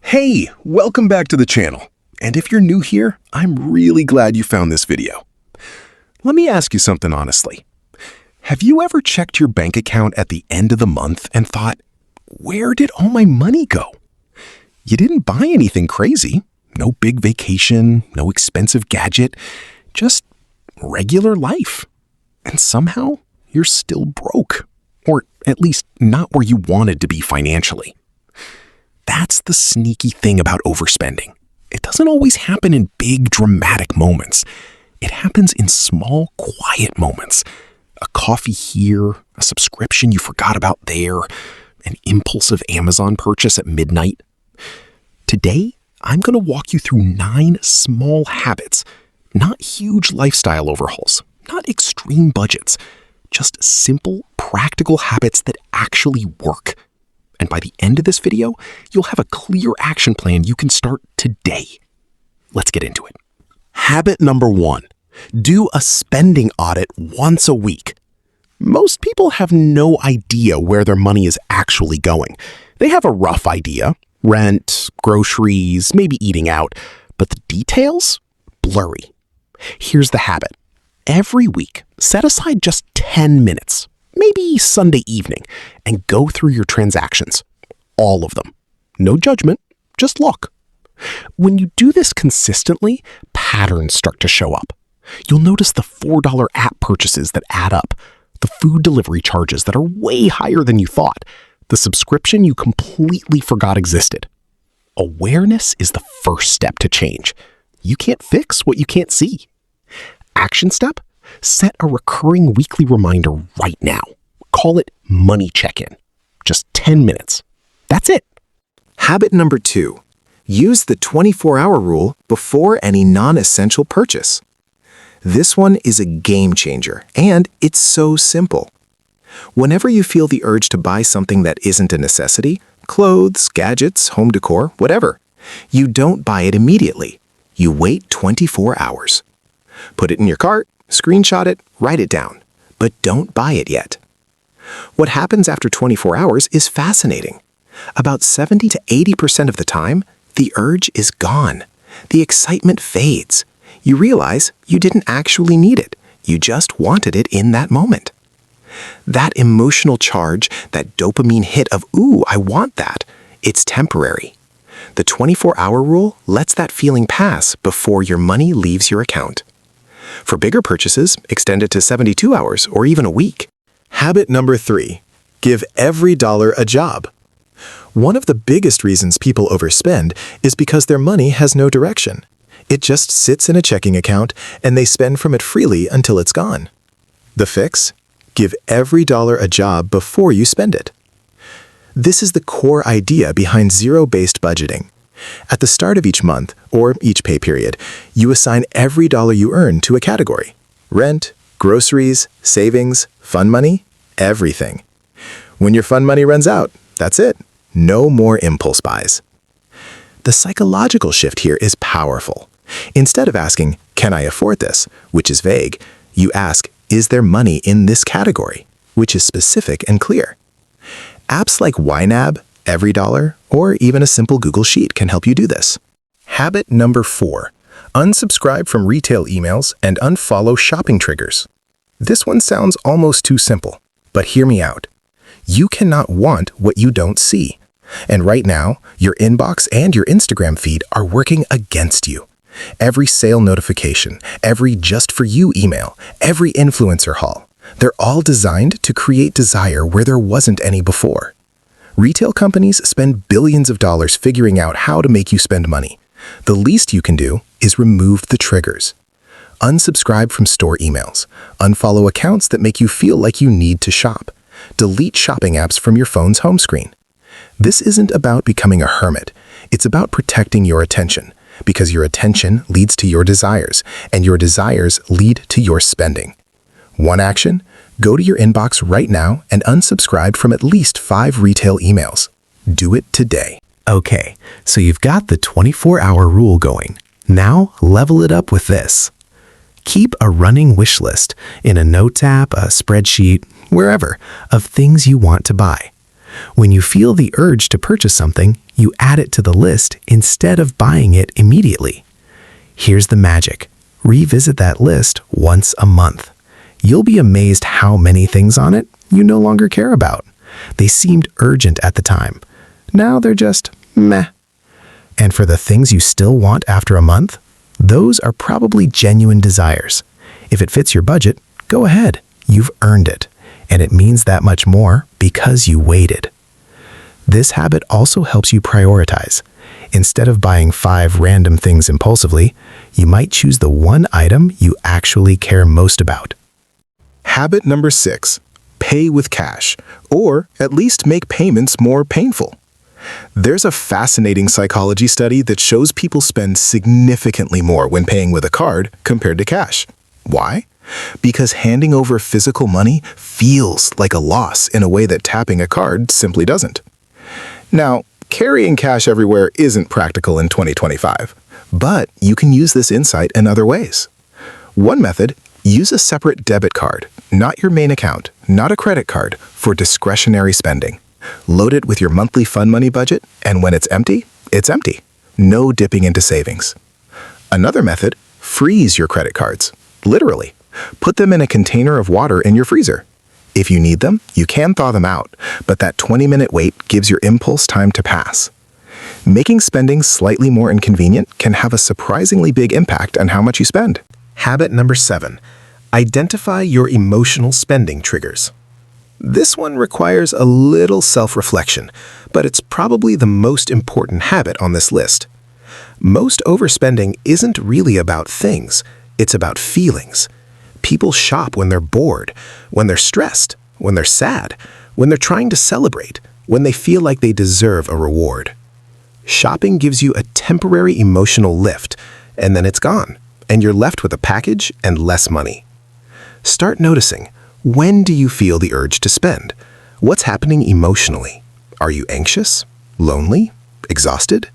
Hey, welcome back to the channel. And if you're new here, I'm really glad you found this video. Let me ask you something honestly. Have you ever checked your bank account at the end of the month and thought, where did all my money go? You didn't buy anything crazy. No big vacation, no expensive gadget, just regular life. And somehow you're still broke, or at least not where you wanted to be financially. That's the sneaky thing about overspending. It doesn't always happen in big, dramatic moments. It happens in small, quiet moments. A coffee here, a subscription you forgot about there, an impulsive Amazon purchase at midnight. Today, I'm going to walk you through 9 small habits, not huge lifestyle overhauls, not extreme budgets, just simple, practical habits that actually work. And by the end of this video, you'll have a clear action plan you can start today. Let's get into it. Habit number 1, do a spending audit once a week. Most people have no idea where their money is actually going. They have a rough idea, rent, groceries, maybe eating out, but the details? Blurry. Here's the habit. Every week, set aside just 10 minutes. Maybe Sunday evening, and go through your transactions. All of them. No judgment, just look. When you do this consistently, patterns start to show up. You'll notice the $4 app purchases that add up, the food delivery charges that are way higher than you thought, the subscription you completely forgot existed. Awareness is the first step to change. You can't fix what you can't see. Action step? Set a recurring weekly reminder right now. Call it Money Check-In. Just 10 minutes. That's it. Habit number 2, use the 24-hour rule before any non-essential purchase. This one is a game changer, and it's so simple. Whenever you feel the urge to buy something that isn't a necessity, clothes, gadgets, home decor, whatever, you don't buy it immediately. You wait 24 hours. Put it in your cart, screenshot it, write it down, but don't buy it yet. What happens after 24 hours is fascinating. About 70 to 80% of the time, the urge is gone. The excitement fades. You realize you didn't actually need it. You just wanted it in that moment. That emotional charge, that dopamine hit of, ooh, I want that, it's temporary. The 24-hour rule lets that feeling pass before your money leaves your account. For bigger purchases, extend it to 72 hours or even a week. Habit number 3, give every dollar a job. One of the biggest reasons people overspend is because their money has no direction. It just sits in a checking account and they spend from it freely until it's gone. The fix? Give every dollar a job before you spend it. This is the core idea behind zero-based budgeting. At the start of each month, or each pay period, you assign every dollar you earn to a category. Rent, groceries, savings, fun money, everything. When your fun money runs out, that's it. No more impulse buys. The psychological shift here is powerful. Instead of asking, can I afford this, which is vague, you ask, is there money in this category, which is specific and clear. Apps like YNAB, EveryDollar, or even a simple Google Sheet can help you do this. Habit number 4, unsubscribe from retail emails and unfollow shopping triggers. This one sounds almost too simple, but hear me out. You cannot want what you don't see. And right now, your inbox and your Instagram feed are working against you. Every sale notification, every just for you email, every influencer haul, they're all designed to create desire where there wasn't any before. Retail companies spend billions of dollars figuring out how to make you spend money. The least you can do is remove the triggers. Unsubscribe from store emails. Unfollow accounts that make you feel like you need to shop. Delete shopping apps from your phone's home screen. This isn't about becoming a hermit. It's about protecting your attention, because your attention leads to your desires, and your desires lead to your spending. One action? Go to your inbox right now and unsubscribe from at least 5 retail emails. Do it today. Okay, so you've got the 24-hour rule going. Now level it up with this. Keep a running wish list in a notes app, a spreadsheet, wherever, of things you want to buy. When you feel the urge to purchase something, you add it to the list instead of buying it immediately. Here's the magic. Revisit that list once a month. You'll be amazed how many things on it you no longer care about. They seemed urgent at the time. Now they're just meh. And for the things you still want after a month, those are probably genuine desires. If it fits your budget, go ahead. You've earned it. And it means that much more because you waited. This habit also helps you prioritize. Instead of buying 5 random things impulsively, you might choose the one item you actually care most about. Habit number 6. Pay with cash, or at least make payments more painful. There's a fascinating psychology study that shows people spend significantly more when paying with a card compared to cash. Why? Because handing over physical money feels like a loss in a way that tapping a card simply doesn't. Now, carrying cash everywhere isn't practical in 2025, but you can use this insight in other ways. One method: use a separate debit card, not your main account, not a credit card, for discretionary spending. Load it with your monthly fun money budget, and when it's empty, it's empty. No dipping into savings. Another method: freeze your credit cards. Literally. Put them in a container of water in your freezer. If you need them, you can thaw them out, but that 20-minute wait gives your impulse time to pass. Making spending slightly more inconvenient can have a surprisingly big impact on how much you spend. Habit number 7. Identify your emotional spending triggers. This one requires a little self-reflection, but it's probably the most important habit on this list. Most overspending isn't really about things, it's about feelings. People shop when they're bored, when they're stressed, when they're sad, when they're trying to celebrate, when they feel like they deserve a reward. Shopping gives you a temporary emotional lift, and then it's gone, and you're left with a package and less money. Start noticing, when do you feel the urge to spend? What's happening emotionally? Are you anxious, lonely, exhausted?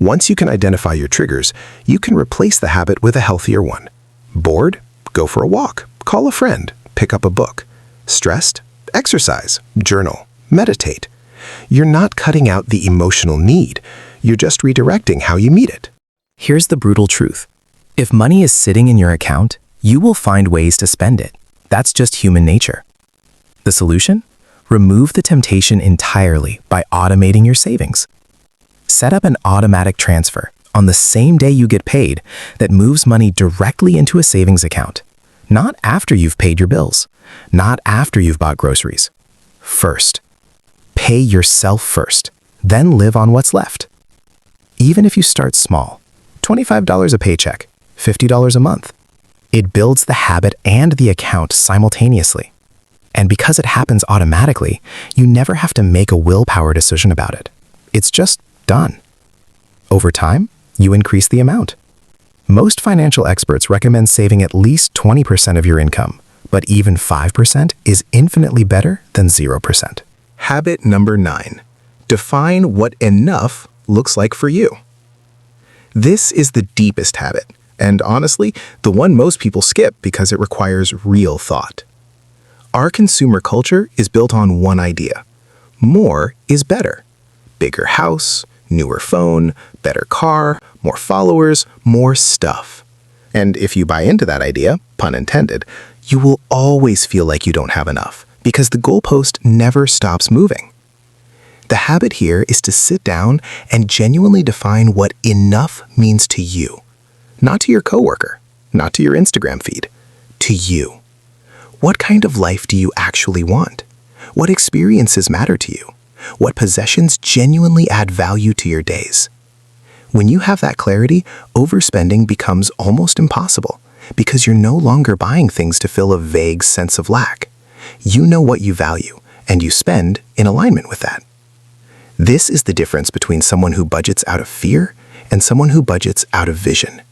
Once you can identify your triggers, you can replace the habit with a healthier one. Bored? Go for a walk, call a friend, pick up a book. Stressed? Exercise, journal, meditate. You're not cutting out the emotional need, you're just redirecting how you meet it. Here's the brutal truth. If money is sitting in your account, you will find ways to spend it. That's just human nature. The solution? Remove the temptation entirely by automating your savings. Set up an automatic transfer on the same day you get paid that moves money directly into a savings account. Not after you've paid your bills, not after you've bought groceries. First. Pay yourself first, then live on what's left. Even if you start small, $25 a paycheck, $50 a month, it builds the habit and the account simultaneously. And because it happens automatically, you never have to make a willpower decision about it. It's just done. Over time, you increase the amount. Most financial experts recommend saving at least 20% of your income, but even 5% is infinitely better than 0%. Habit number 9. Define what enough looks like for you. This is the deepest habit, and honestly, the one most people skip because it requires real thought. Our consumer culture is built on one idea. More is better. Bigger house, newer phone, better car, more followers, more stuff. And if you buy into that idea, pun intended, you will always feel like you don't have enough because the goalpost never stops moving. The habit here is to sit down and genuinely define what enough means to you. Not to your coworker, not to your Instagram feed, to you. What kind of life do you actually want? What experiences matter to you? What possessions genuinely add value to your days? When you have that clarity, overspending becomes almost impossible because you're no longer buying things to fill a vague sense of lack. You know what you value, and you spend in alignment with that. This is the difference between someone who budgets out of fear and someone who budgets out of vision.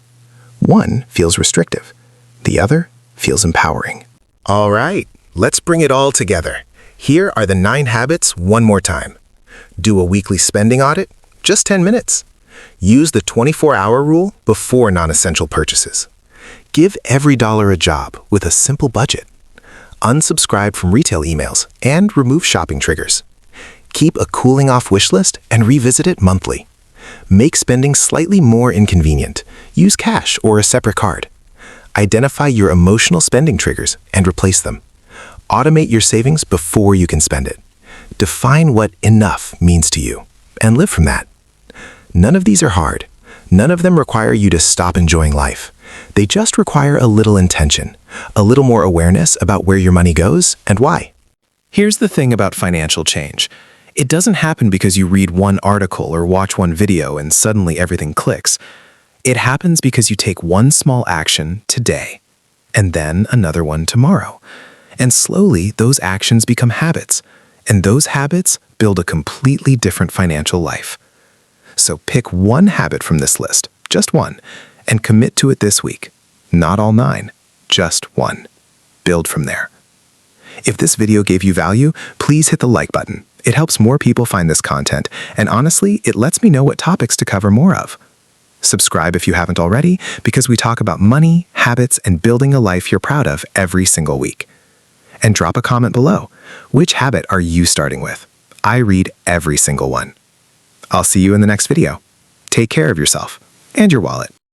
One feels restrictive. The other feels empowering. All right, let's bring it all together. Here are the 9 habits one more time. Do a weekly spending audit, just 10 minutes. Use the 24-hour rule before non-essential purchases. Give every dollar a job with a simple budget. Unsubscribe from retail emails and remove shopping triggers. Keep a cooling-off wish list and revisit it monthly. Make spending slightly more inconvenient. Use cash or a separate card. Identify your emotional spending triggers and replace them. Automate your savings before you can spend it. Define what enough means to you and live from that. None of these are hard. None of them require you to stop enjoying life. They just require a little intention, a little more awareness about where your money goes and why. Here's the thing about financial change. It doesn't happen because you read one article or watch one video and suddenly everything clicks. It happens because you take one small action today, and then another one tomorrow. And slowly, those actions become habits, and those habits build a completely different financial life. So pick one habit from this list, just one, and commit to it this week. Not all 9, just one. Build from there. If this video gave you value, please hit the like button. It helps more people find this content, and honestly, it lets me know what topics to cover more of. Subscribe if you haven't already, because we talk about money, habits, and building a life you're proud of every single week. And drop a comment below. Which habit are you starting with? I read every single one. I'll see you in the next video. Take care of yourself and your wallet.